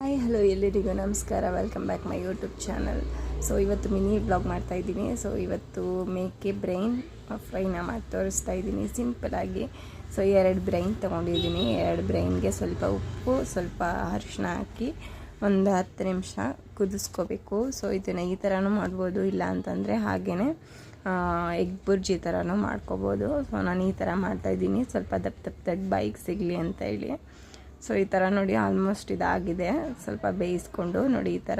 Hi hello ಎಲ್ಲರಿಗೂ ನಮಸ್ಕಾರ. Welcome back my YouTube channel. So ಇವತ್ತು ಮಿನಿ ಬ್ಲಾಗ್ ಮಾಡ್ತಾಯಿದ್ದೀನಿ. ಸೊ ಇವತ್ತು ಮೇಕೆ ಬ್ರೈನ್ ಫ್ರೈನ ಮಾಡಿ ತೋರಿಸ್ತಾ ಇದ್ದೀನಿ ಸಿಂಪಲಾಗಿ. ಸೊ 2 ಬ್ರೈನ್ ತೊಗೊಂಡಿದ್ದೀನಿ. 2 ಬ್ರೈನ್ಗೆ ಸ್ವಲ್ಪ ಉಪ್ಪು, ಸ್ವಲ್ಪ ಅರಿಶಿನ ಹಾಕಿ ಒಂದು 10 ನಿಮಿಷ ಕುದಿಸ್ಕೋಬೇಕು. ಸೊ ಇದನ್ನು ಈ ಥರನೂ ಮಾಡ್ಬೋದು, ಇಲ್ಲ ಅಂತಂದರೆ ಹಾಗೆಯೇ ಎಗ್ ಬುರ್ಜಿ ಥರನೂ ಮಾಡ್ಕೋಬೋದು. ಸೊ ನಾನು ಈ ಥರ ಮಾಡ್ತಾಯಿದ್ದೀನಿ, ಸ್ವಲ್ಪ ದಪ್ಪ ಬಾಯಿಗೆ ಸಿಗಲಿ ಅಂತ ಹೇಳಿ. ಸೊ ಈ ಥರ ನೋಡಿ ಆಲ್ಮೋಸ್ಟ್ ಇದಾಗಿದೆ. ಸ್ವಲ್ಪ ಬೇಯಿಸ್ಕೊಂಡು ನೋಡಿ ಈ ಥರ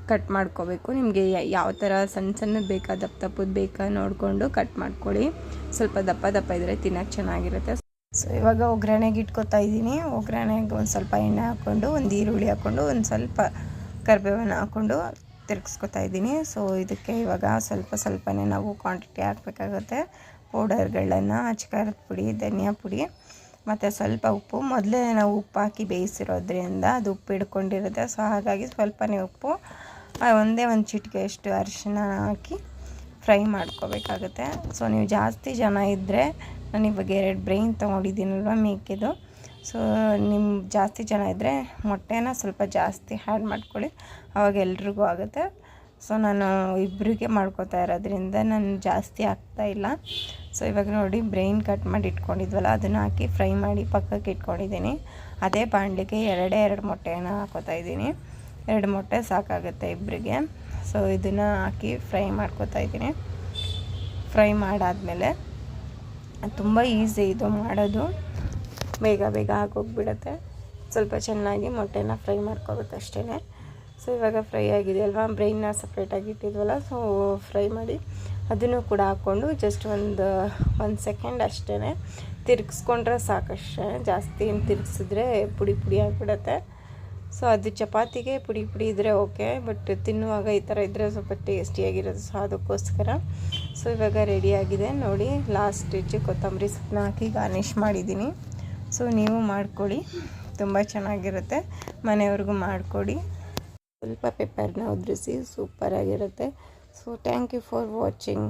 ಕಟ್ ಮಾಡ್ಕೋಬೇಕು. ನಿಮಗೆ ಯಾವ ಥರ ಸಣ್ಣದು ಬೇಕಾ ದಪ್ಪದು ಬೇಕಾ ನೋಡಿಕೊಂಡು ಕಟ್ ಮಾಡ್ಕೊಳ್ಳಿ. ಸ್ವಲ್ಪ ದಪ್ಪ ಇದ್ದರೆ ತಿನ್ನೋಕ್ಕೆ ಚೆನ್ನಾಗಿರುತ್ತೆ. ಸೊ ಇವಾಗ ಒಗ್ಗರಣೆಗೆ ಇಟ್ಕೊತಾ ಇದ್ದೀನಿ. ಒಗ್ಗರಣೆಗೆ ಒಂದು ಸ್ವಲ್ಪ ಎಣ್ಣೆ ಹಾಕ್ಕೊಂಡು, ಒಂದು ಈರುಳ್ಳಿ ಹಾಕ್ಕೊಂಡು, ಒಂದು ಸ್ವಲ್ಪ ಕರಿಬೇವನ್ನು ಹಾಕ್ಕೊಂಡು ತಿರುಗಿಸ್ಕೊತಾ ಇದ್ದೀನಿ. ಸೊ ಇದಕ್ಕೆ ಇವಾಗ ಸ್ವಲ್ಪನೇ ನಾವು ಕ್ವಾಂಟಿಟಿ ಹಾಕಬೇಕಾಗುತ್ತೆ. ಪೌಡರ್ಗಳನ್ನು ಖಾರದ ಪುಡಿ, ಧನಿಯಾ ಪುಡಿ ಮತ್ತು ಸ್ವಲ್ಪ ಉಪ್ಪು. ಮೊದಲೇ ನಾವು ಉಪ್ಪು ಹಾಕಿ ಬೇಯಿಸಿರೋದ್ರಿಂದ ಅದು ಉಪ್ಪು ಹಿಡ್ಕೊಂಡಿರುತ್ತೆ. ಸೊ ಹಾಗಾಗಿ ಸ್ವಲ್ಪನೇ ಉಪ್ಪು, ಒಂದೇ ಒಂದು ಚಿಟಿಕೆಯಷ್ಟು ಅರಿಶಿನ ಹಾಕಿ ಫ್ರೈ ಮಾಡ್ಕೋಬೇಕಾಗುತ್ತೆ. ಸೊ ನೀವು ಜಾಸ್ತಿ ಜನ ಇದ್ದರೆ, ನಾನು ಇವಾಗ 2 ಬ್ರೈನ್ ತೊಗೊಂಡಿದ್ದೀನಲ್ವ ಮೇಕೆದು. ಸೊ ನಿಮ್ಮ ಜಾಸ್ತಿ ಜನ ಇದ್ದರೆ ಮೊಟ್ಟೆನ ಸ್ವಲ್ಪ ಜಾಸ್ತಿ ಆ್ಯಡ್ ಮಾಡ್ಕೊಳ್ಳಿ, ಆವಾಗ ಎಲ್ರಿಗೂ ಆಗುತ್ತೆ. ಸೊ ನಾನು ಇಬ್ಬರಿಗೆ ಮಾಡ್ಕೋತಾ ಇರೋದ್ರಿಂದ ನಾನು ಜಾಸ್ತಿ ಹಾಕ್ತಾಯಿಲ್ಲ. ಸೊ ಇವಾಗ ನೋಡಿ ಬ್ರೈನ್ ಕಟ್ ಮಾಡಿ ಇಟ್ಕೊಂಡಿದ್ವಲ್ಲ, ಅದನ್ನು ಹಾಕಿ ಫ್ರೈ ಮಾಡಿ ಪಕ್ಕಕ್ಕೆ ಇಟ್ಕೊಂಡಿದ್ದೀನಿ. ಅದೇ ಬಾಣಲಿಗೆ 2 ಮೊಟ್ಟೆಯನ್ನು ಹಾಕೋತಾ ಇದ್ದೀನಿ. 2 ಮೊಟ್ಟೆ ಸಾಕಾಗುತ್ತೆ ಇಬ್ಬರಿಗೆ. ಸೊ ಇದನ್ನು ಹಾಕಿ ಫ್ರೈ ಮಾಡ್ಕೋತಾ ಇದ್ದೀನಿ. ಫ್ರೈ ಮಾಡಾದಮೇಲೆ ತುಂಬ ಈಸಿ ಇದು ಮಾಡೋದು, ಬೇಗ ಆಗೋಗ್ಬಿಡುತ್ತೆ. ಸ್ವಲ್ಪ ಚೆನ್ನಾಗಿ ಮೊಟ್ಟೆನ ಫ್ರೈ ಮಾಡ್ಕೋಬೇಕು ಅಷ್ಟೇ. ಸೊ ಇವಾಗ ಫ್ರೈ ಆಗಿದೆ ಅಲ್ವಾ, ಬ್ರೈನ್ನ ಸಪ್ರೇಟಾಗಿ ಇಟ್ಟಿದ್ವಲ್ಲ, ಸೊ ಫ್ರೈ ಮಾಡಿ ಅದನ್ನು ಕೂಡ ಹಾಕ್ಕೊಂಡು ಜಸ್ಟ್ ಒಂದು ಸೆಕೆಂಡ್ ಅಷ್ಟೇ ತಿರುಗಿಸ್ಕೊಂಡ್ರೆ ಸಾಕಷ್ಟೇ. ಜಾಸ್ತಿ ಏನು ತಿರುಗಿಸಿದ್ರೆ ಪುಡಿ ಆಗಿಬಿಡುತ್ತೆ. ಸೊ ಅದು ಚಪಾತಿಗೆ ಪುಡಿ ಇದ್ದರೆ ಓಕೆ, ಬಟ್ ತಿನ್ನುವಾಗ ಈ ಥರ ಇದ್ದರೆ ಸ್ವಲ್ಪ ಟೇಸ್ಟಿಯಾಗಿರೋದು. ಸೊ ಅದಕ್ಕೋಸ್ಕರ. ಸೊ ಇವಾಗ ರೆಡಿಯಾಗಿದೆ ನೋಡಿ. ಲಾಸ್ಟ್ ಸ್ಟೇಜ್ ಕೊತ್ತಂಬರಿ ಸೊಪ್ಪನ್ನ ಹಾಕಿ ಗಾರ್ನಿಷ್ ಮಾಡಿದ್ದೀನಿ. ಸೊ ನೀವು ಮಾಡ್ಕೊಳ್ಳಿ, ತುಂಬ ಚೆನ್ನಾಗಿರುತ್ತೆ. ಮನೆಯವ್ರಿಗೂ ಮಾಡಿಕೊಡಿ. ಸ್ವಲ್ಪ ಪೆಪ್ಪರ್ನ ಉದುರಿಸಿ ಸೂಪರಾಗಿರುತ್ತೆ. So thank you for watching.